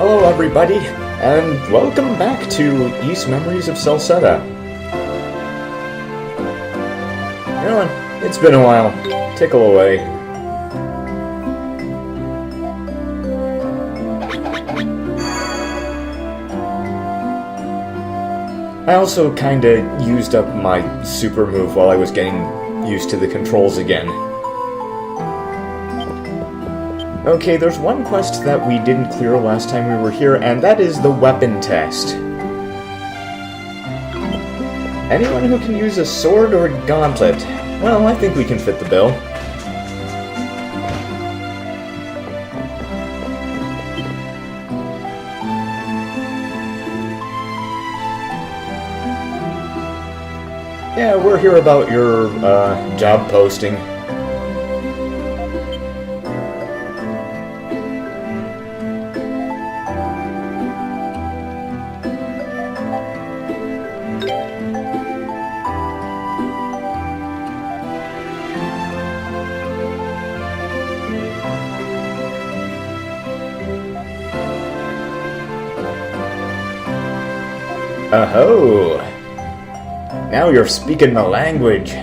Hello everybody, and welcome back to East Memories of Celceta. You know what? It's been a while. Tickle away. I also kinda used up my super move while I was getting used to the controls again. Okay, there's one quest that we didn't clear last time we were here, and that is the weapon test. Anyone who can use a sword or gauntlet? Well, I think we can fit the bill. Yeah, we're here about your, job posting. Oh, now you're speaking the language.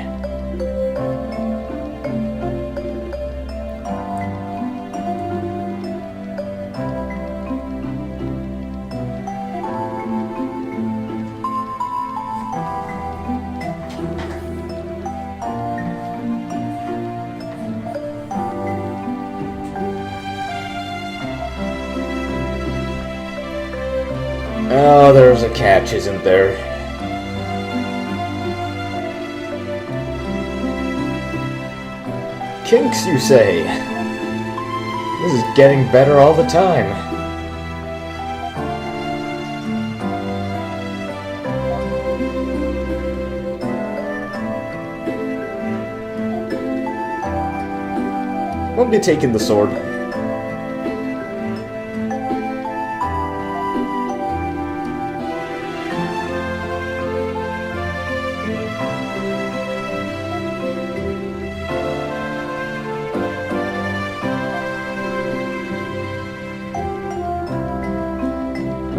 Oh, there's a catch, isn't there? Kinks, you say? This is getting better all the time. Won't be taking the sword.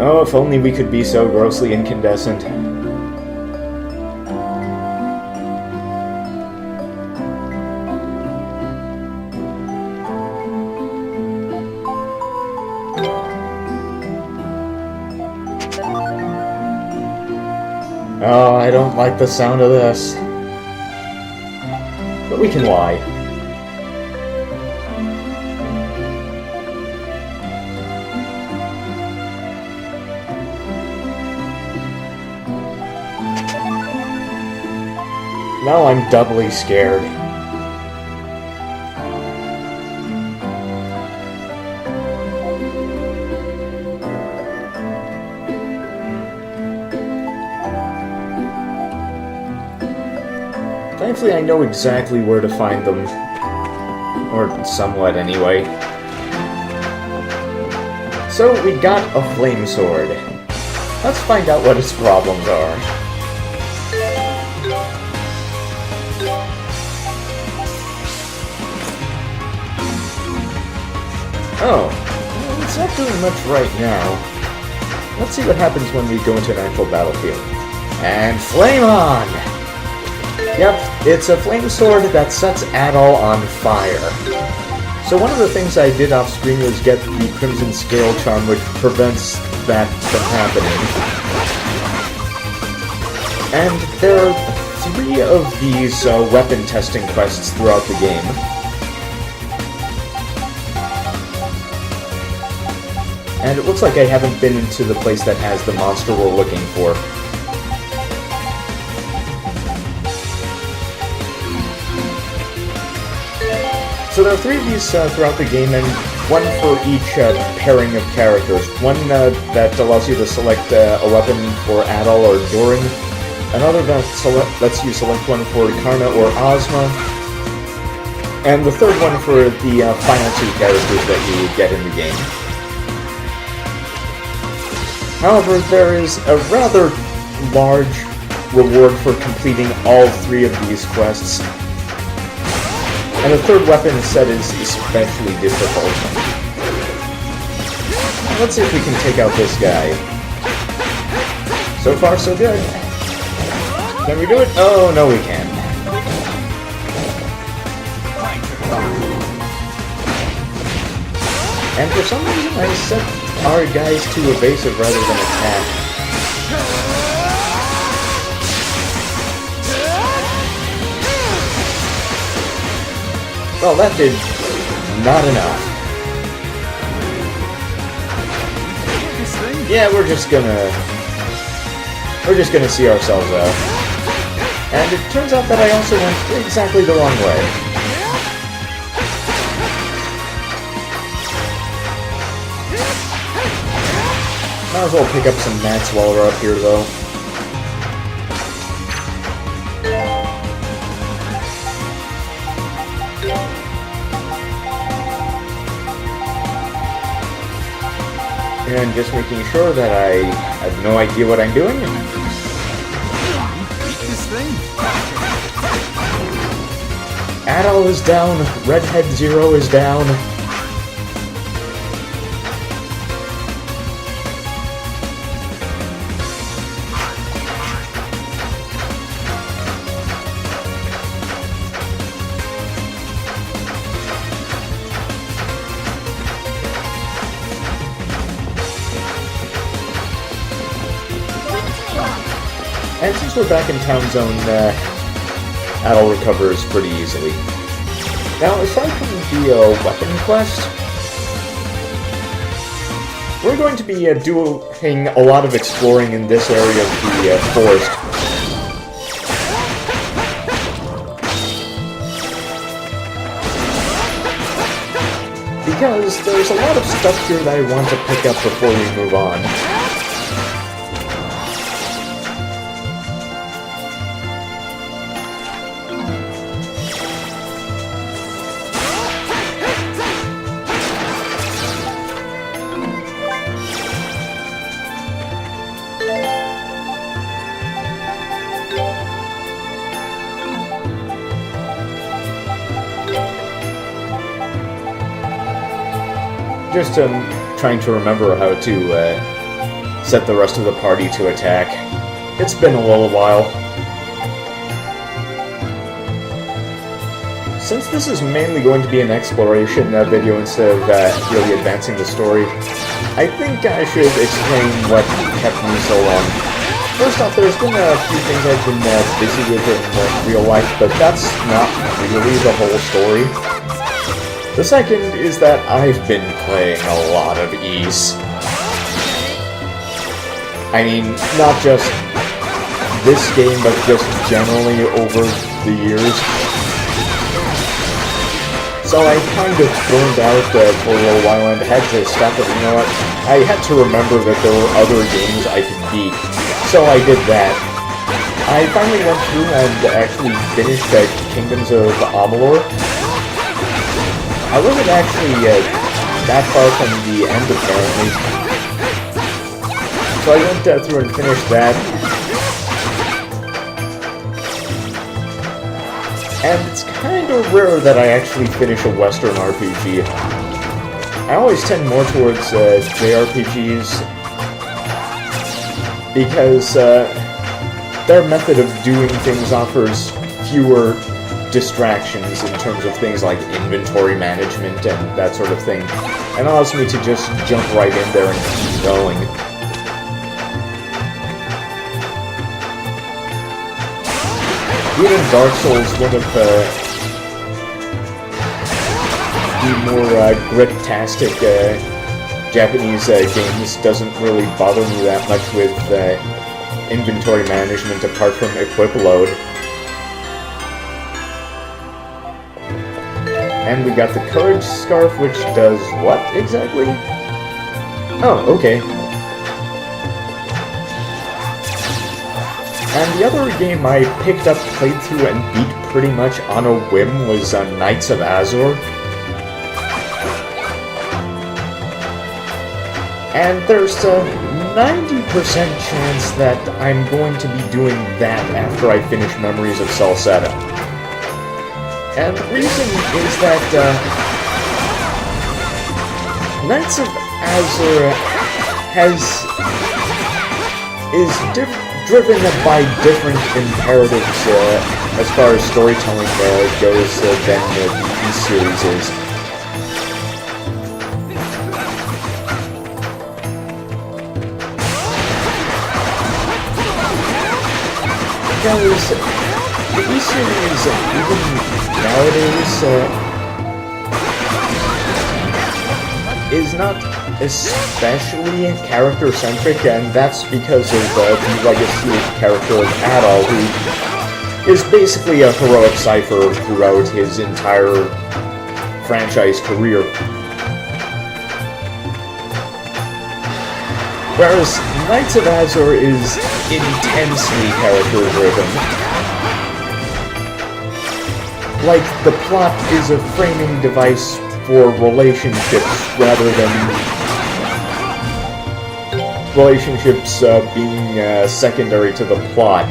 Oh, if only we could be so grossly incandescent. Oh, I don't like the sound of this. But we can lie. Now I'm doubly scared. Thankfully, I know exactly where to find them. Or somewhat, anyway. So, we got a flame sword. Let's find out what its problems are. Oh, it's not doing much right now. Let's see what happens when we go into an actual battlefield. And flame on! Yep, it's a flame sword that sets Adol on fire. So one of the things I did off screen was get the Crimson Scale Charm, which prevents that from happening. And there are 3 of these weapon testing quests throughout the game. And it looks like I haven't been into the place that has the monster we're looking for. So there are 3 of these throughout the game, and one for each pairing of characters. One that allows you to select a weapon for Adol or Durin. Another that lets you select one for Karna or Ozma. And the third one for the final 2 characters that you get in the game. However, there is a rather large reward for completing all 3 of these quests. And the third weapon set is especially difficult. let's see if we can take out this guy. So far, so good. Can we do it? Oh, no, we can't. And for some reason, I set our guys to evasive rather than attack. Well, that did not enough. Yeah, we're just gonna see ourselves out. And it turns out that I also went exactly the wrong way. Might as well pick up some mats while we're up here, though. And just making sure that I have no idea what I'm doing. Adol is down. Redhead Zero is down. And since we're back in Town Zone, Adol recovers pretty easily. Now, aside from the weapon quest, we're going to be doing a lot of exploring in this area of the forest. Because there's a lot of stuff here that I want to pick up before we move on. Just trying to remember how to set the rest of the party to attack. It's been a little while. Since this is mainly going to be an exploration video instead of really advancing the story, I think I should explain what kept me so long. First off, there's been a few things I've been busy with in real life, but that's not really the whole story. The second is that I've been playing a lot of Ys. I mean, not just this game, but just generally over the years. So I kind of burned out for a little while and had to stop it. You know what? I had to remember that there were other games I could beat. So I did that. I finally went through and actually finished Kingdoms of Amalur. I wasn't actually that far from the end, apparently. So I went through and finished that. And it's kind of rare that I actually finish a Western RPG. I always tend more towards JRPGs because their method of doing things offers fewer distractions in terms of things like inventory management and that sort of thing, and allows me to just jump right in there and keep going. Even Dark Souls, one of the more grit-tastic Japanese games, doesn't really bother me that much with inventory management apart from equip load. And we got the Courage Scarf, which does what exactly? Oh, okay. And the other game I picked up, played through, and beat pretty much on a whim was Knights of Azure. And there's a 90% chance that I'm going to be doing that after I finish Memories of Celceta. And the reason is that Knights of Azure is driven by different imperatives as far as storytelling goes than the series is. Because the E-Series, even nowadays, is not especially character-centric, and that's because of the legacy of character of Adol, who is basically a heroic cipher throughout his entire franchise career. Whereas Knights of Azure is intensely character-driven. Like, the plot is a framing device for relationships rather than relationships being secondary to the plot.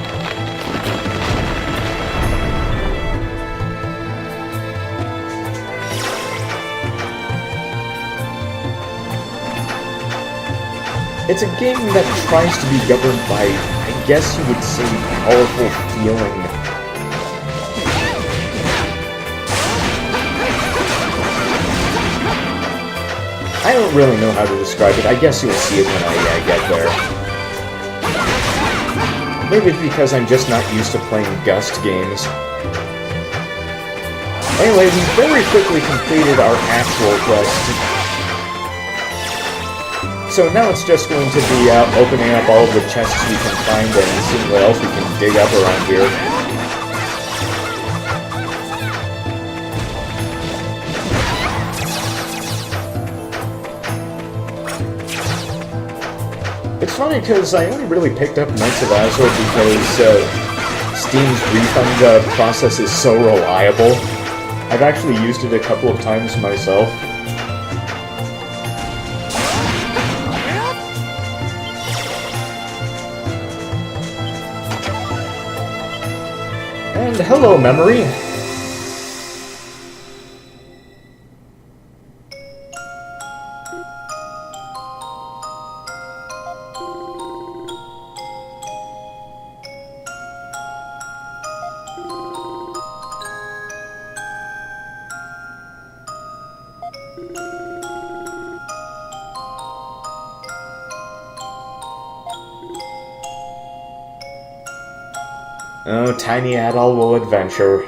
It's a game that tries to be governed by, I guess you would say, powerful feeling. I don't really know how to describe it. I guess you'll see it when I get there. Maybe it's because I'm just not used to playing Gust games. Anyway, we very quickly completed our actual quest. So now it's just going to be opening up all of the chests we can find and seeing what else we can dig up around here. It's funny because I only really picked up Knights of Azure because Steam's refund process is so reliable. I've actually used it a couple of times myself. And hello, memory! Oh, Tiny Adol will adventure.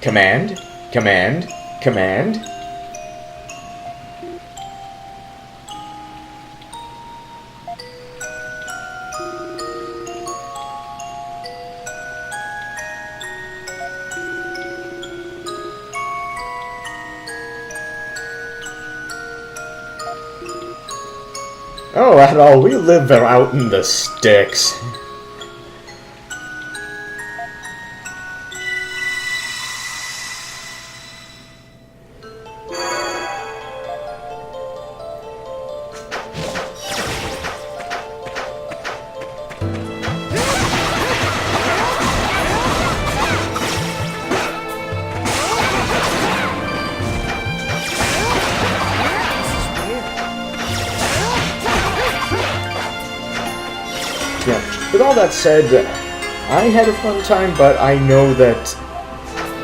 Command, command, command. Oh, Adol, we live out in the sticks. With all that said, I had a fun time, but I know that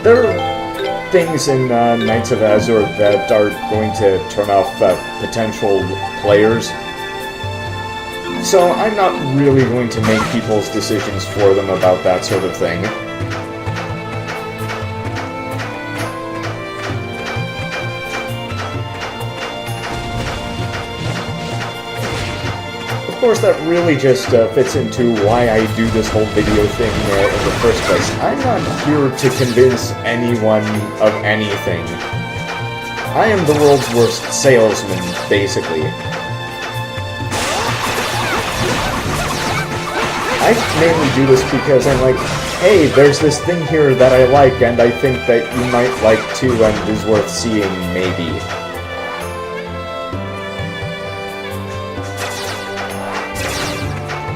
there are things in Knights of Azure that are going to turn off potential players. So I'm not really going to make people's decisions for them about that sort of thing. Of course, that really just fits into why I do this whole video thing in the first place. I'm not here to convince anyone of anything. I am the world's worst salesman, basically. I mainly do this because I'm like, hey, there's this thing here that I like, and I think that you might like too, and is worth seeing, maybe.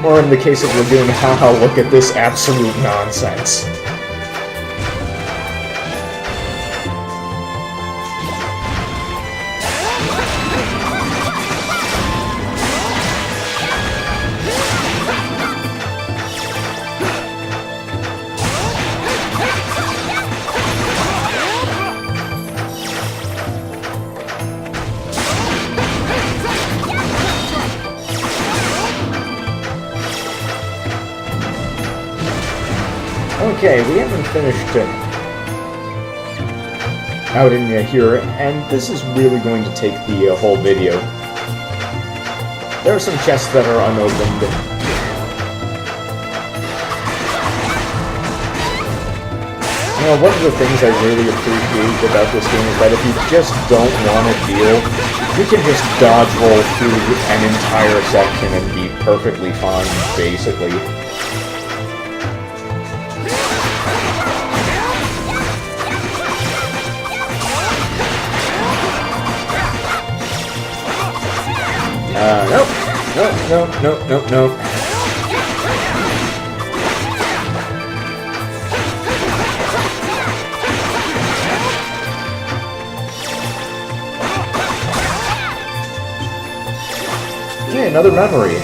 Or in the case of Lagoon, haha, look at this absolute nonsense. Okay, we haven't finished out in here, and this is really going to take the whole video. There are some chests that are unopened. Now, one of the things I really appreciate about this game is that if you just don't want to deal, you can just dodge roll through an entire section and be perfectly fine, basically. Nope. Yeah, another memory.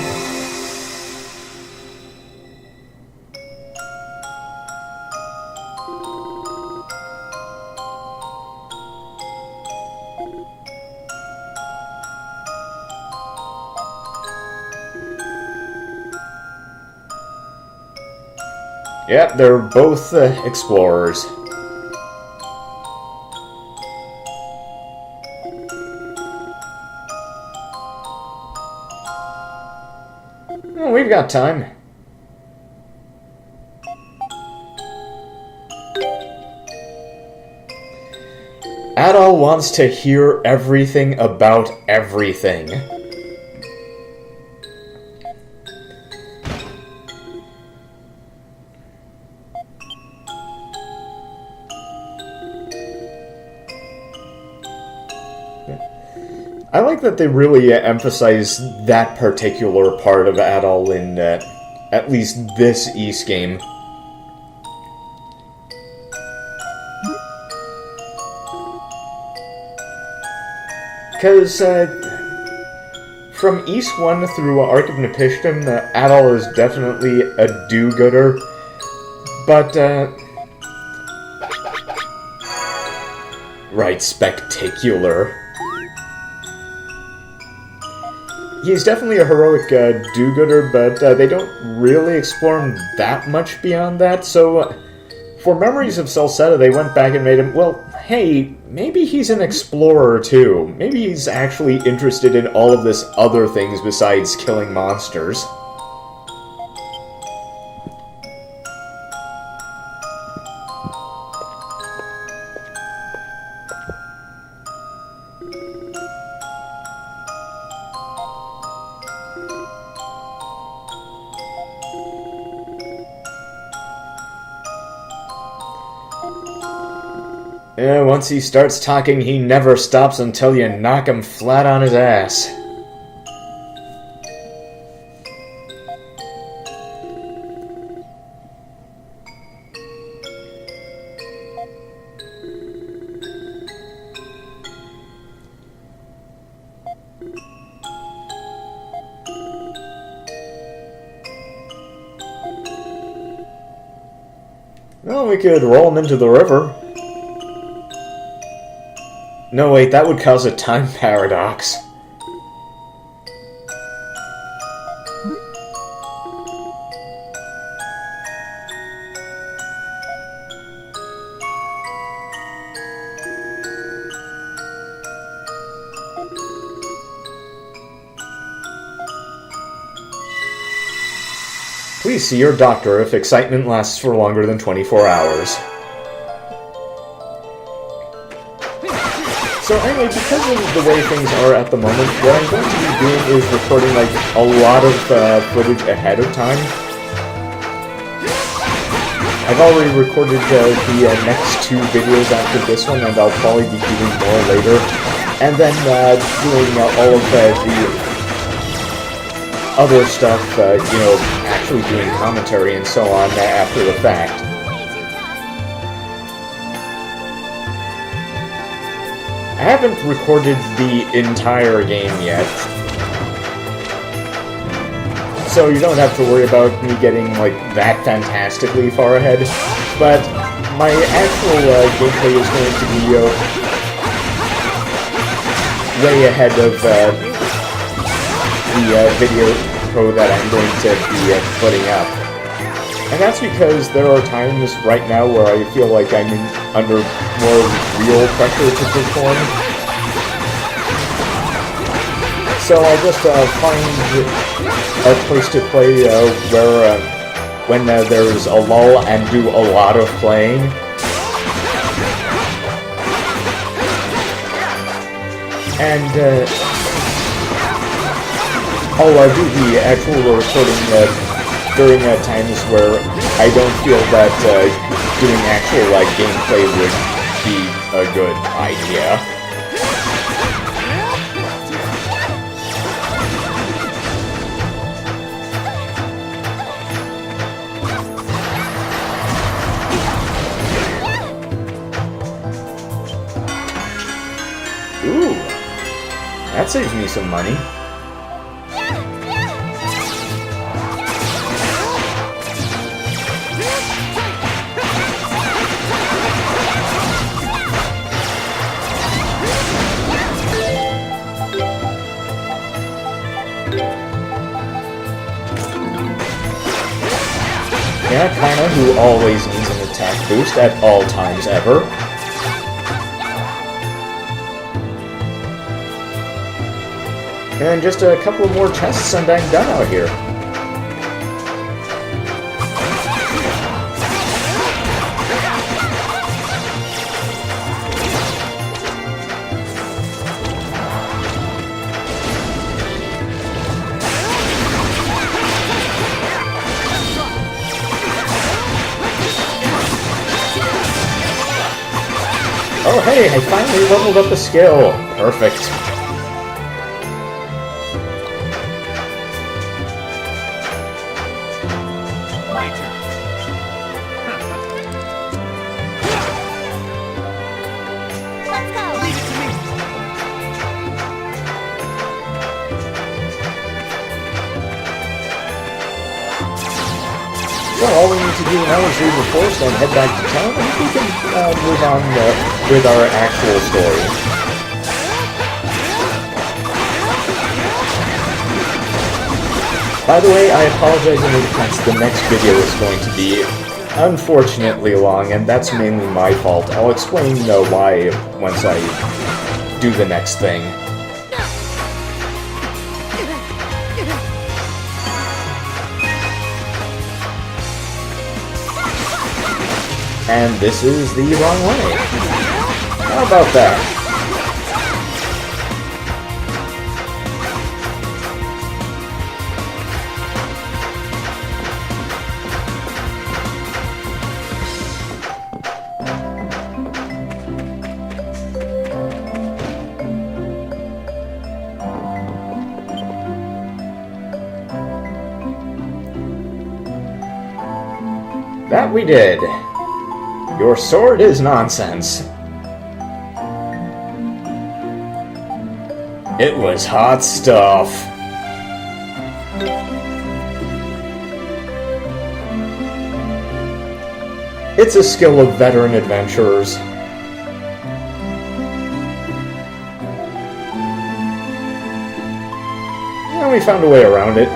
Yep, they're both explorers. Well, we've got time. Adol wants to hear everything about everything. I like that they really emphasize that particular part of Adol in at least this Ys game. Because from Ys 1 through Ark of Nepishtim, Adol is definitely a do-gooder, but right, spectacular. He's definitely a heroic do-gooder, but they don't really explore him that much beyond that, so for Memories of Celceta, they went back and made him, well, hey, maybe he's an explorer too. Maybe he's actually interested in all of this other things besides killing monsters. Yeah, once he starts talking, he never stops until you knock him flat on his ass. Well, we could roll him into the river. No, wait, that would cause a time paradox. Please see your doctor if excitement lasts for longer than 24 hours. So anyway, because of the way things are at the moment, what I'm going to be doing is recording like a lot of footage ahead of time. I've already recorded the next 2 videos after this one, and I'll probably be doing more later. And then doing all of the other stuff, you know, actually doing commentary and so on after the fact. I haven't recorded the entire game yet, so you don't have to worry about me getting, like, that fantastically far ahead, but my actual gameplay is going to be way ahead of the video that I'm going to be putting up. And that's because there are times right now where I feel like I'm under more real pressure to perform. So I'll just find a place to play where when there's a lull and do a lot of playing. And I'll do the actual recording during times where I don't feel that doing actual gameplay would be a good idea. Ooh, that saves me some money. Yeah, kinda, who always needs an attack boost at all times ever. And just a couple more chests and I'm done out here. Oh hey, I finally leveled up a skill. Perfect. Well, all we need to do now is leave the forest and head back to town, and we can move on with our actual story. By the way, I apologize in advance. The next video is going to be unfortunately long, and that's mainly my fault. I'll explain why once I do the next thing. And this is the wrong way. How about that? That we did. Your sword is nonsense. It was hot stuff. It's a skill of veteran adventurers. And we found a way around it.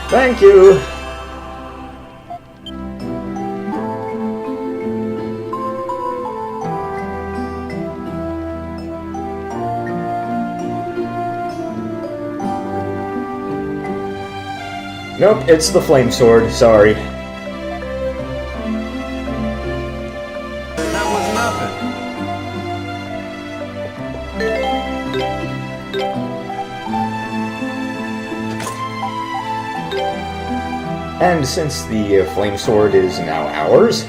Thank you! Nope, it's the flame sword, sorry. That was nothing. And since the flame sword is now ours,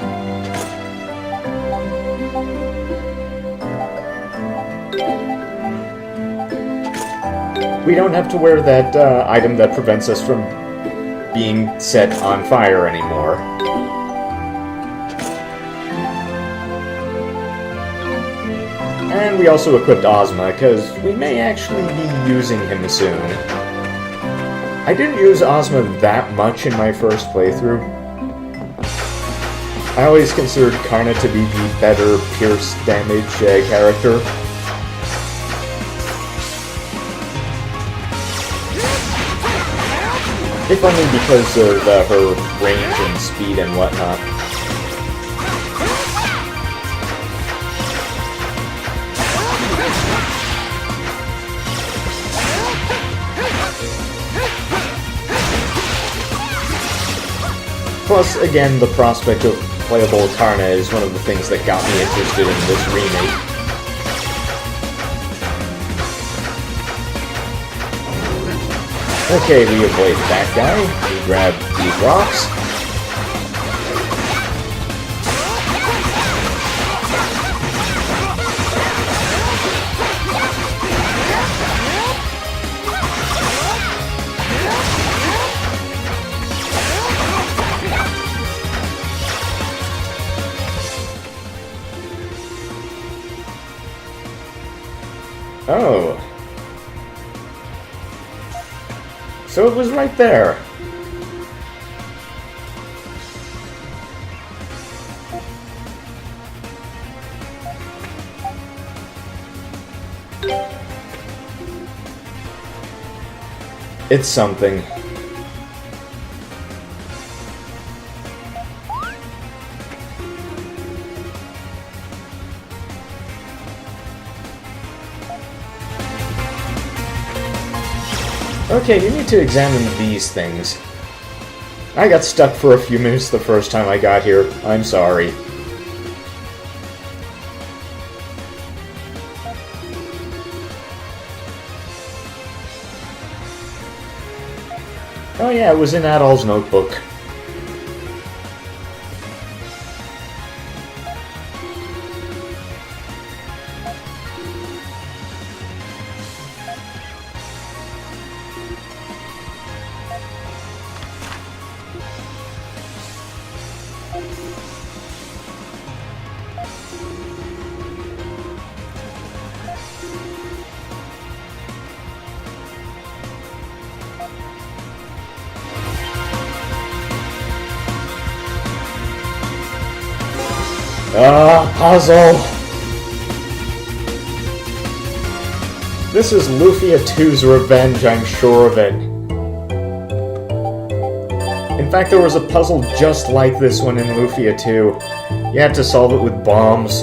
we don't have to wear that item that prevents us from being set on fire anymore. And we also equipped Ozma, because we may actually be using him soon. I didn't use Ozma that much in my first playthrough. I always considered Karna to be the better pierce damage character. If only because of her range and speed and whatnot. Plus, again, the prospect of playable Karna is one of the things that got me interested in this remake. Okay, we avoid that guy. We grab these rocks. Oh. So it was right there. It's something. Okay, you need to examine these things. I got stuck for a few minutes the first time I got here. I'm sorry. Oh yeah, it was in Adol's notebook. Puzzle! This is Lufia 2's revenge, I'm sure of it. In fact, there was a puzzle just like this one in Lufia 2. You had to solve it with bombs.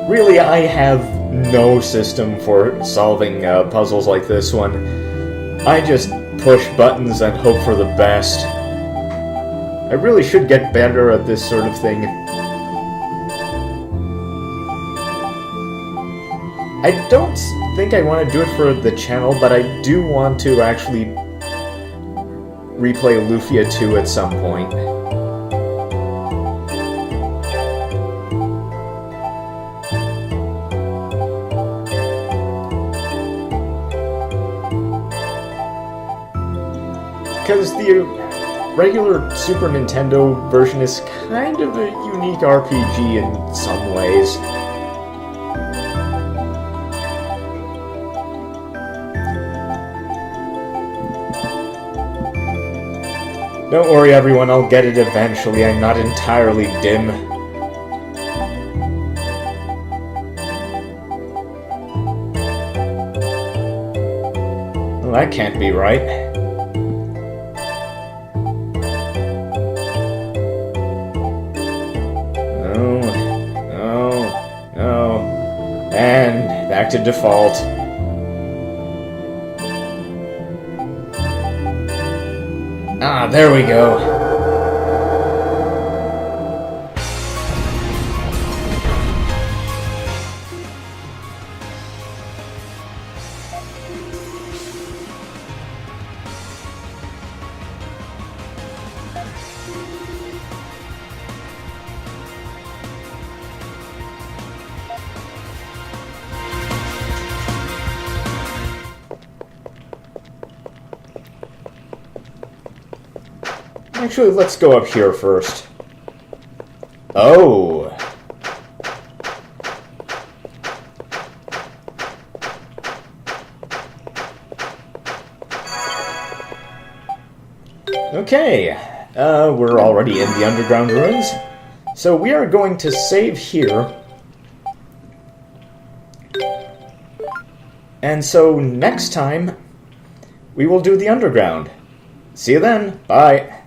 Really, I have no system for solving puzzles like this one. I just push buttons and hope for the best. I really should get better at this sort of thing. I don't think I want to do it for the channel, but I do want to actually replay Lufia 2 at some point. Because the regular Super Nintendo version is kind of a unique RPG in some ways. Don't worry everyone, I'll get it eventually. I'm not entirely dim. Well, that can't be right. No, no, no. And back to default. Ah, there we go. Actually, let's go up here first. Oh. Okay. We're already in the underground ruins. So we are going to save here. And so next time, we will do the underground. See you then. Bye.